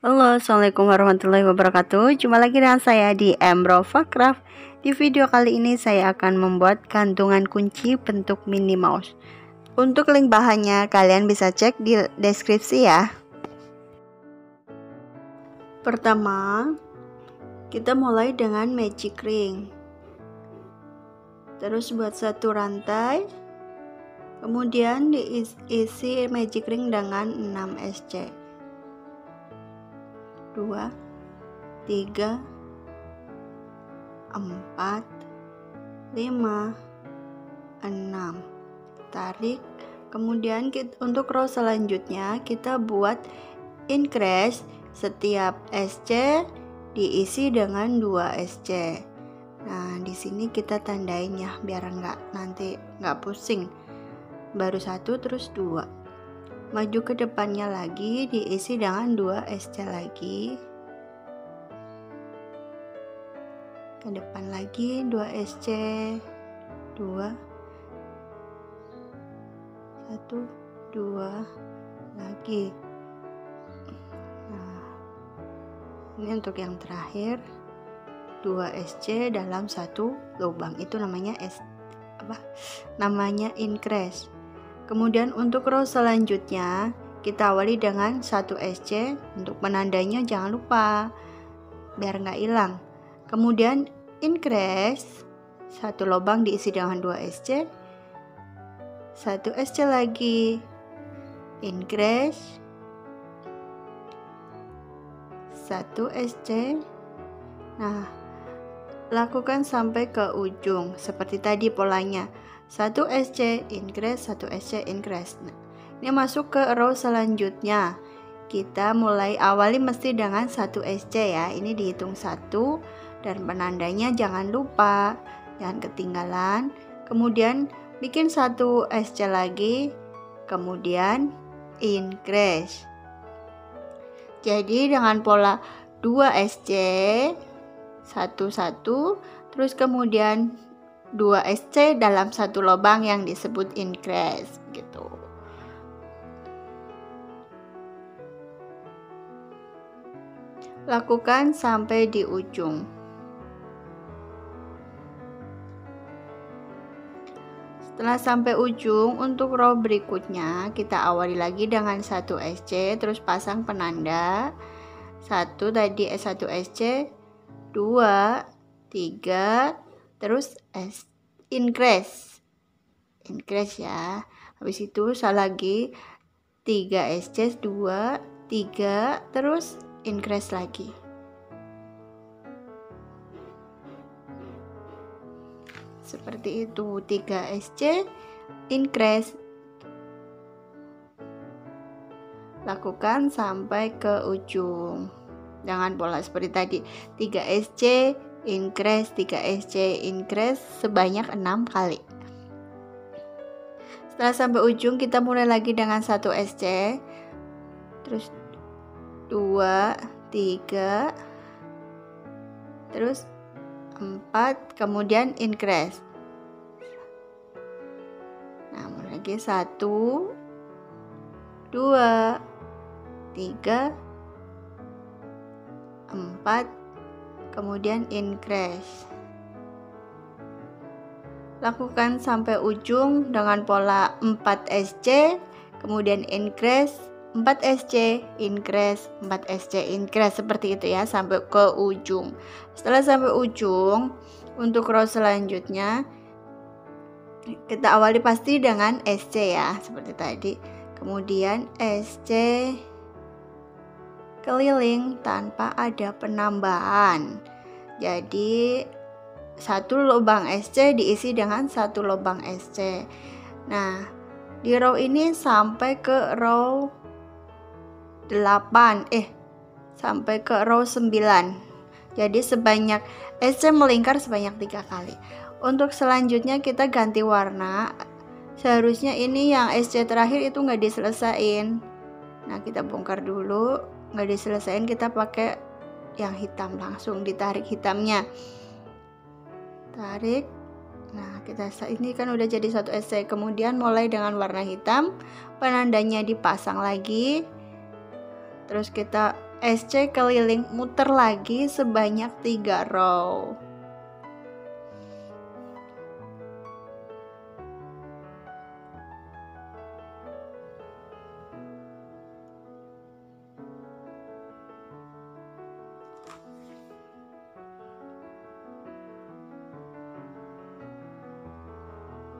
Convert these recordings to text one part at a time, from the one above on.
Halo, assalamualaikum warahmatullahi wabarakatuh. Jumpa lagi dengan saya di Embrofa Craft. Di video kali ini saya akan membuat gantungan kunci bentuk Minnie Mouse. Untuk link bahannya kalian bisa cek di deskripsi ya. Pertama, kita mulai dengan magic ring. Terus buat satu rantai. Kemudian diisi magic ring dengan 6 SC. 2, 3, 4, 5, 6. Tarik. Kemudian untuk row selanjutnya kita buat increase. Setiap SC diisi dengan 2 SC. Nah, di sini kita tandain ya biar nanti nggak pusing. Baru 1 terus 2. Maju ke depannya lagi, diisi dengan 2 SC lagi. Ke depan lagi 2 SC. 2, 1, 2 lagi. Nah, ini untuk yang terakhir 2 SC dalam satu lubang, itu namanya increase. Kemudian untuk row selanjutnya kita awali dengan 1 SC. Untuk penandanya jangan lupa biar nggak hilang. Kemudian increase, satu lubang diisi dengan 2 SC, 1 SC lagi, increase, 1 SC. Nah, lakukan sampai ke ujung seperti tadi polanya. 1 SC increase, 1 SC increase. Nah, ini masuk ke row selanjutnya. Kita mulai awali mesti dengan 1 SC ya. Ini dihitung 1 dan penandanya jangan lupa, jangan ketinggalan. Kemudian bikin 1 SC lagi, kemudian increase. Jadi dengan pola 2 SC 1, terus kemudian 2 SC dalam satu lubang yang disebut increase gitu. Lakukan sampai di ujung. Setelah sampai ujung, untuk row berikutnya kita awali lagi dengan 1 SC, terus pasang penanda. 1 tadi 1 SC, 2, 3, terus increase ya. Habis itu lagi 3 SC, 2, 3, terus increase lagi. Seperti itu, 3 SC increase. Lakukan sampai ke ujung. Jangan pola seperti tadi 3 SC increase, 3 SC increase sebanyak 6 kali. Setelah sampai ujung kita mulai lagi dengan 1 SC, terus 2, 3, terus 4, kemudian increase. Nah, mulai lagi 1, 2, 3, 4, kemudian increase. Lakukan sampai ujung dengan pola 4 SC, kemudian increase, 4 SC, increase, 4 SC, increase, seperti itu ya sampai ke ujung. Setelah sampai ujung, untuk row selanjutnya kita awali pasti dengan SC ya, seperti tadi. Kemudian SC keliling tanpa ada penambahan. Jadi satu lubang SC diisi dengan satu lubang SC. Nah, di row ini sampai ke row 8, sampai ke row 9. Jadi sebanyak SC melingkar sebanyak 3 kali. Untuk selanjutnya kita ganti warna. Seharusnya ini yang SC terakhir itu nggak diselesain. Nah, kita bongkar dulu. Nggak diselesain, kita pakai yang hitam, langsung ditarik hitamnya. Tarik. Nah, ini kan udah jadi 1 SC. Kemudian mulai dengan warna hitam, penandanya dipasang lagi. Terus kita SC keliling muter lagi sebanyak 3 row.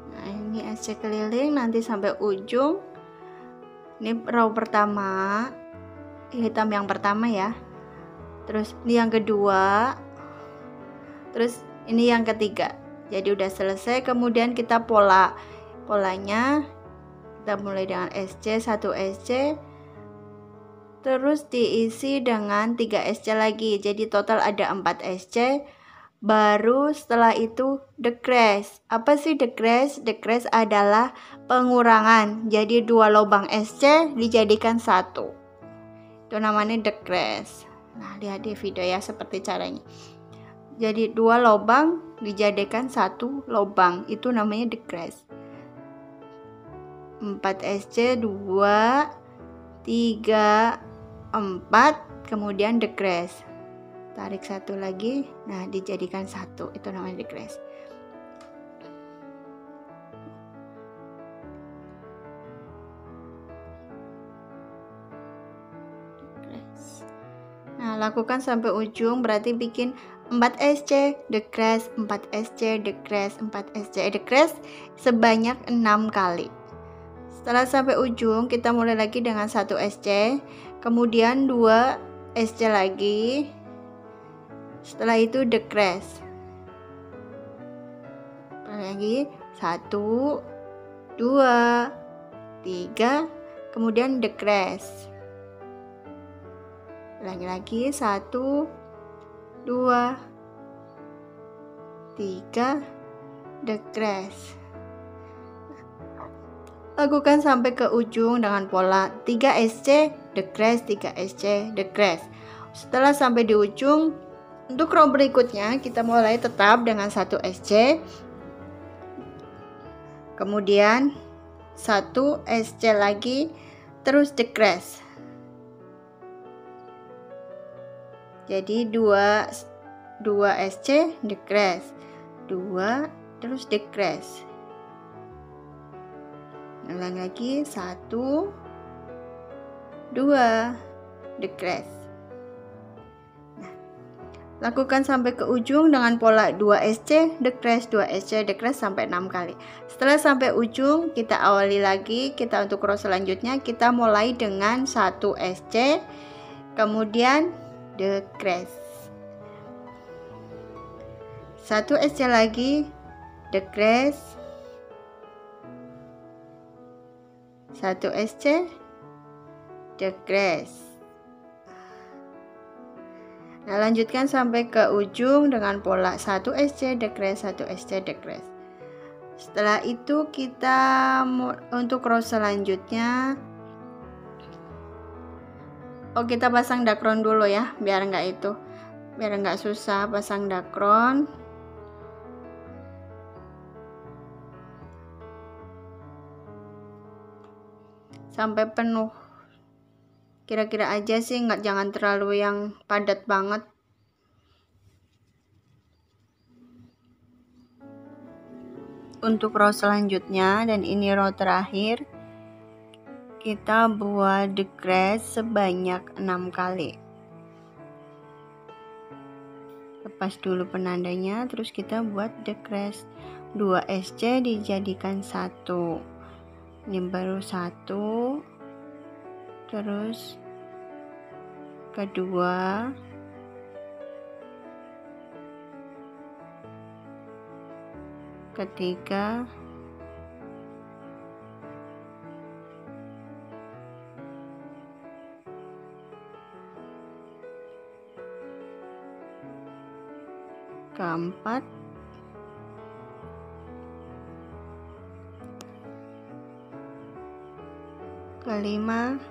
Nah, ini SC keliling nanti sampai ujung. Ini row pertama, hitam yang pertama ya, terus ini yang kedua, terus ini yang ketiga. Jadi udah selesai. Kemudian kita polanya kita mulai dengan SC, 1 SC, terus diisi dengan 3 SC lagi, jadi total ada 4 SC. Baru setelah itu decrease. Apa sih decrease? Decrease adalah pengurangan. Jadi 2 lubang SC dijadikan 1. Itu namanya decrease. Nah, lihat di video ya seperti caranya. Jadi 2 lubang dijadikan 1 lubang. Itu namanya decrease. 4 SC, 2, 3, 4, kemudian decrease. Tarik 1 lagi, nah dijadikan 1, itu namanya decrease. Nah, lakukan sampai ujung, berarti bikin 4 SC, decrease, 4 SC, decrease, 4 SC, decrease sebanyak 6 kali. Setelah sampai ujung, kita mulai lagi dengan 1 SC, kemudian 2 SC lagi. Setelah itu decrease. Lagi 1, 2, 3, kemudian decrease. Lagi 1, 2, 3, decrease. Lakukan sampai ke ujung dengan pola 3 SC, decrease, 3 SC, decrease. Setelah sampai di ujung, untuk row berikutnya kita mulai tetap dengan 1 SC, kemudian 1 SC lagi, terus decrease. Jadi 2 SC, decrease, 2, terus decrease. Ulang lagi 1, 2, decrease. Lakukan sampai ke ujung dengan pola 2 SC, decrease, 2 SC, decrease sampai 6 kali. Setelah sampai ujung, kita awali lagi. Kita untuk row selanjutnya, kita mulai dengan 1 SC, kemudian decrease. 1 SC lagi, decrease. 1 SC, decrease. Nah, lanjutkan sampai ke ujung dengan pola 1 SC, decrease, 1 SC, decrease. Setelah itu kita untuk row selanjutnya, kita pasang dakron dulu ya, biar nggak susah pasang dakron. Sampai penuh. Kira-kira aja sih, jangan terlalu yang padat banget. Untuk row selanjutnya, dan ini row terakhir, kita buat decrease sebanyak 6 kali. Lepas dulu penandanya, terus kita buat decrease. 2 SC dijadikan 1. Ini baru 1, terus kedua, ketiga, keempat, kelima,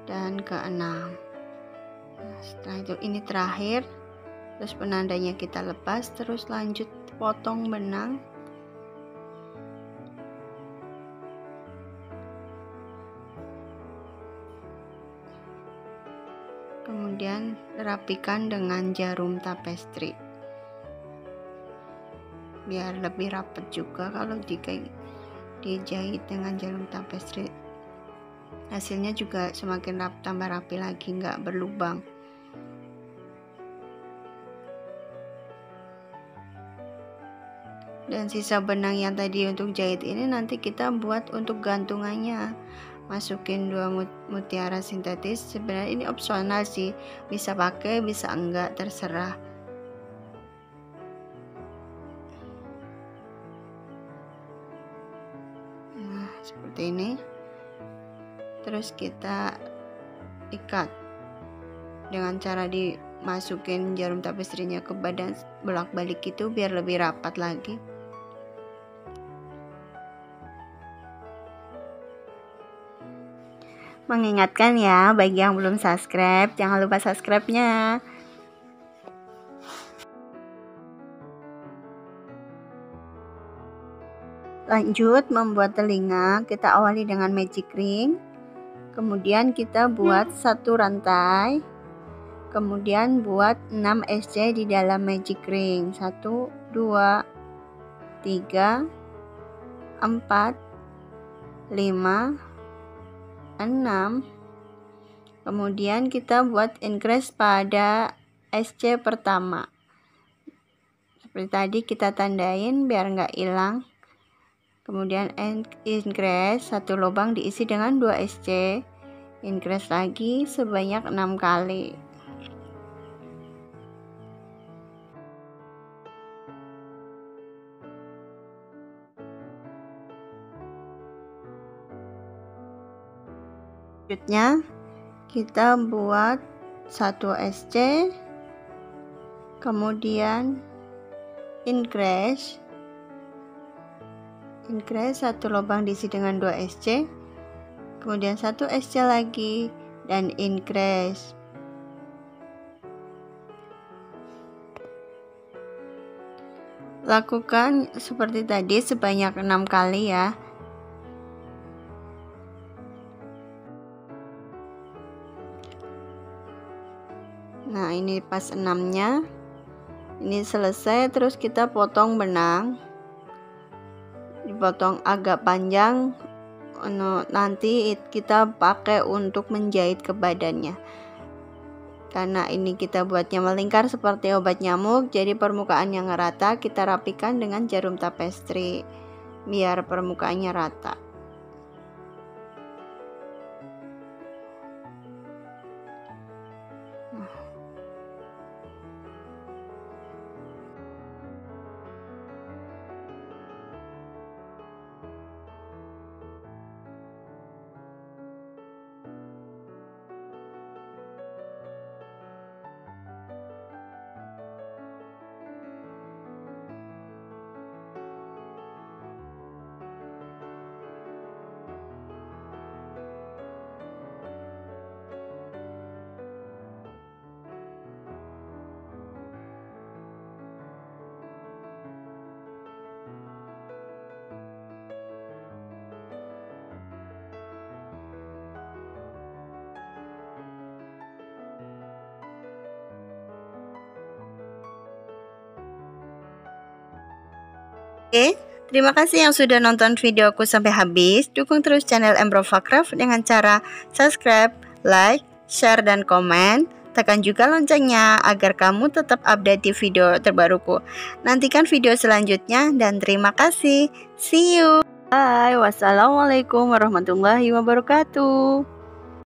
dan keenam. Nah, setelah itu ini terakhir, terus penandanya kita lepas, terus lanjut potong benang. Kemudian rapikan dengan jarum tapestri biar lebih rapat juga. Kalau dijahit dengan jarum tapestri, hasilnya juga semakin tambah rapi lagi, nggak berlubang. Dan sisa benang yang tadi untuk jahit ini nanti kita buat untuk gantungannya. Masukin 2 mutiara sintetis. Sebenarnya ini opsional sih, bisa pakai bisa enggak, terserah. Nah, seperti ini. Terus kita ikat dengan cara dimasukin jarum tapestrinya ke badan, bolak-balik itu biar lebih rapat lagi. Mengingatkan ya, bagi yang belum subscribe, jangan lupa subscribe-nya. Lanjut membuat telinga, kita awali dengan magic ring. Kemudian kita buat 1 rantai. Kemudian buat 6 SC di dalam magic ring. 1, 2, 3, 4, 5, 6. Kemudian kita buat increase pada SC pertama. Seperti tadi kita tandain biar nggak hilang. Kemudian increase 1 lubang diisi dengan 2 SC. Increase lagi sebanyak 6 kali. Selanjutnya kita buat 1 SC, kemudian increase 1 lubang diisi dengan 2 SC, kemudian 1 SC lagi dan increase. Lakukan seperti tadi sebanyak 6 kali ya. Nah, ini pas 6-nya. Ini selesai, terus kita potong benang. Dipotong agak panjang. Nanti kita pakai untuk menjahit ke badannya. Karena ini kita buatnya melingkar seperti obat nyamuk, jadi permukaan yang rata kita rapikan dengan jarum tapestri biar permukaannya rata. Oke, terima kasih yang sudah nonton videoku sampai habis. Dukung terus channel Embrofa Craft dengan cara subscribe, like, share, dan komen. Tekan juga loncengnya agar kamu tetap update di video terbaruku. Nantikan video selanjutnya dan terima kasih. See you. Bye. Wassalamualaikum warahmatullahi wabarakatuh.